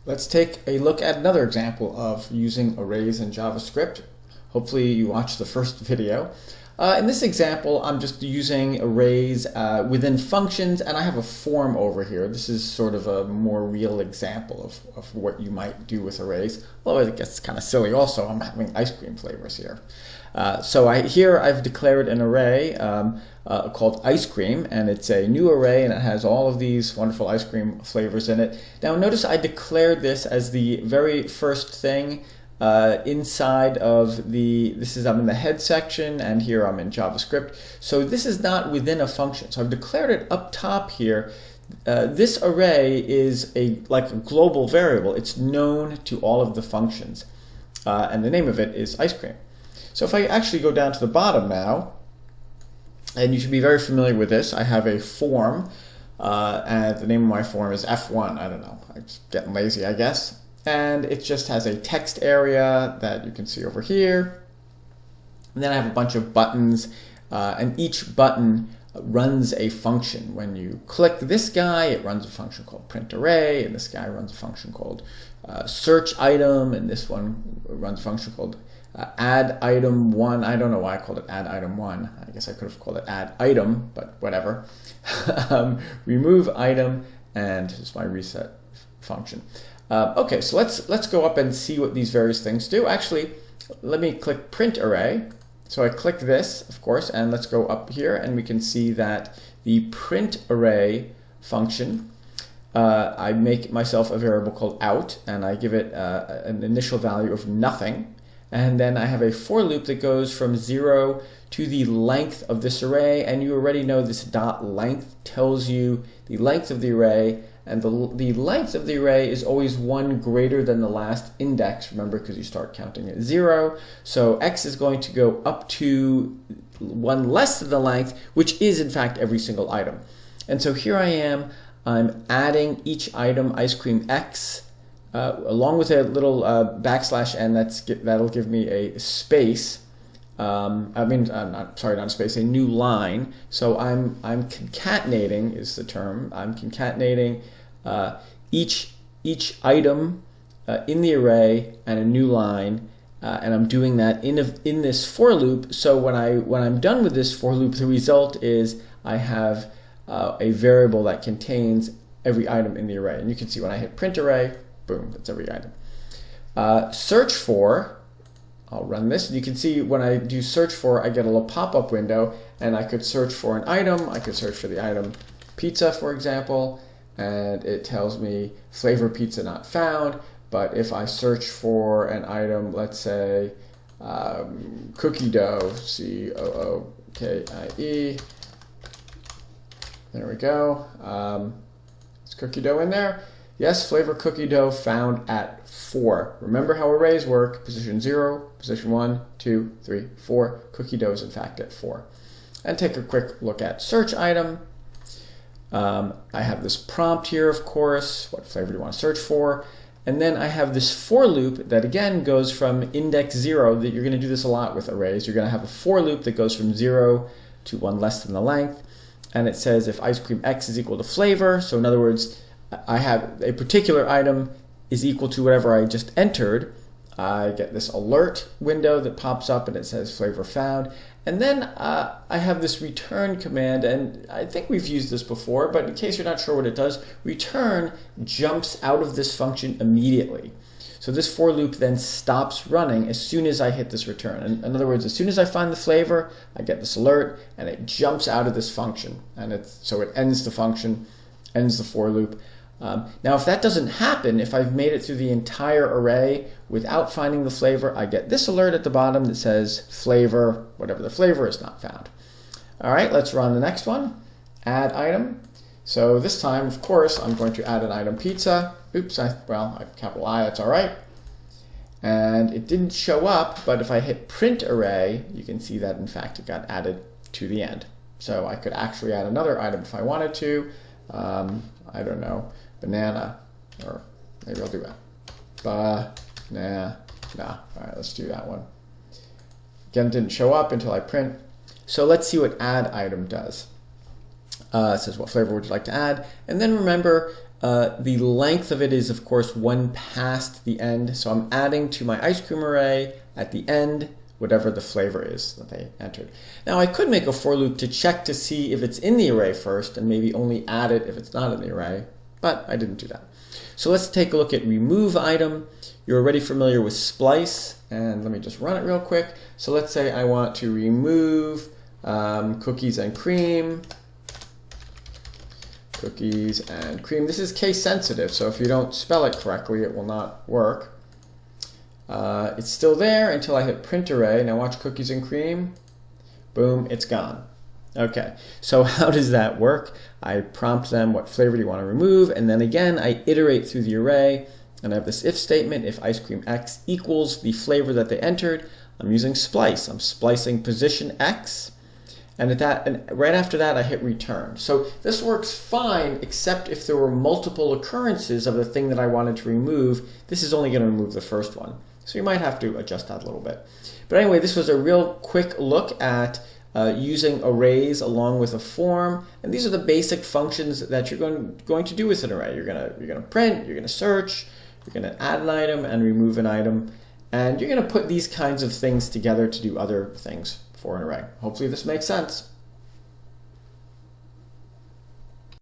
Let's take a look at another example of using arrays in JavaScript. Hopefully you watched the first video. In this example, I'm just using arrays within functions, and I have a form over here. This is sort of a more real example of what you might do with arrays. Although it gets kind of silly also, I'm having ice cream flavors here. Here I've declared an array called ice cream, and it's a new array, and it has all of these wonderful ice cream flavors in it. Now notice I declared this as the very first thing inside of I'm in the head section, and here I'm in JavaScript. So this is not within a function. So I've declared it up top here. This array is like a global variable. It's known to all of the functions, and the name of it is ice cream. So if I actually go down to the bottom now, and you should be very familiar with this, I have a form, and the name of my form is F1. I don't know, I'm just getting lazy, I guess. And it just has a text area that you can see over here. And then I have a bunch of buttons, and each button runs a function. When you click this guy, it runs a function called print array, and this guy runs a function called search item, and this one runs a function called add item one. I don't know why I called it add item one. I guess I could have called it add item, but whatever. Remove item, and this is my reset function. Okay, so let's go up and see what these various things do. Actually, let me click print array. So I click this, of course, and let's go up here, and we can see that the print array function, I make myself a variable called out, and I give it an initial value of nothing. And then I have a for loop that goes from 0 to the length of this array, and you already know this dot length tells you the length of the array, and the length of the array is always 1 greater than the last index, remember, because you start counting at 0. So x is going to go up to 1 less than the length, which is in fact every single item. And so here I am, I'm adding each item, ice cream x, along with a little \n, that'll give me a space. Not a space, a new line. So I'm concatenating is the term. I'm concatenating each item in the array and a new line, and I'm doing that in this for loop. So when I'm done with this for loop, the result is I have a variable that contains every item in the array. And you can see when I hit print array, boom, that's every item. Search for, I'll run this. You can see when I do search for, I get a little pop-up window, and I could search for an item. I could search for the item pizza, for example, and it tells me flavor pizza not found. But if I search for an item, let's say cookie dough, COOKIE, there we go. Is cookie dough in there? Yes, flavor cookie dough found at 4. Remember how arrays work. Position 0, position 1, 2, 3, 4. Cookie dough is in fact at 4. And take a quick look at search item. I have this prompt here, of course. What flavor do you want to search for? And then I have this for loop that again goes from index 0. That you're going to do this a lot with arrays. You're going to have a for loop that goes from 0 to 1 less than the length. And it says if ice cream x is equal to flavor. So in other words, I have a particular item is equal to whatever I just entered. I get this alert window that pops up and it says flavor found. And then I have this return command, and I think we've used this before, but in case you're not sure what it does, return jumps out of this function immediately. So this for loop then stops running as soon as I hit this return. In other words, as soon as I find the flavor, I get this alert and it jumps out of this function. And so it ends the function, ends the for loop. Now, if that doesn't happen, if I've made it through the entire array without finding the flavor, I get this alert at the bottom that says flavor, whatever the flavor is, not found. All right, let's run the next one. Add item. So this time, of course, I'm going to add an item pizza. Oops, I capital I, that's all right. And it didn't show up, but if I hit print array, you can see that in fact it got added to the end. So I could actually add another item if I wanted to. I don't know, banana, or maybe I'll do that. Banana. All right, let's do that one. Again, it didn't show up until I print. So let's see what add item does. It says, what flavor would you like to add? And then remember, The length of it is, of course, 1 past the end. So I'm adding to my ice cream array at the end whatever the flavor is that they entered. Now I could make a for loop to check to see if it's in the array first and maybe only add it if it's not in the array, but I didn't do that. So let's take a look at remove item. You're already familiar with splice, and let me just run it real quick. So let's say I want to remove cookies and cream. Cookies and cream. This is case sensitive, so if you don't spell it correctly, it will not work. It's still there until I hit print array. Now watch cookies and cream. Boom, it's gone. Okay, so how does that work? I prompt them what flavor do you want to remove, and then again I iterate through the array, and I have this if statement. If ice cream X equals the flavor that they entered, I'm using splice. I'm splicing position X, and right after that I hit return. So this works fine, except if there were multiple occurrences of the thing that I wanted to remove. This is only going to remove the first one. So you might have to adjust that a little bit. But anyway, this was a real quick look at using arrays along with a form. And these are the basic functions that you're going to do with an array. You're going to print, you're going to search, you're going to add an item and remove an item. And you're going to put these kinds of things together to do other things for an array. Hopefully this makes sense.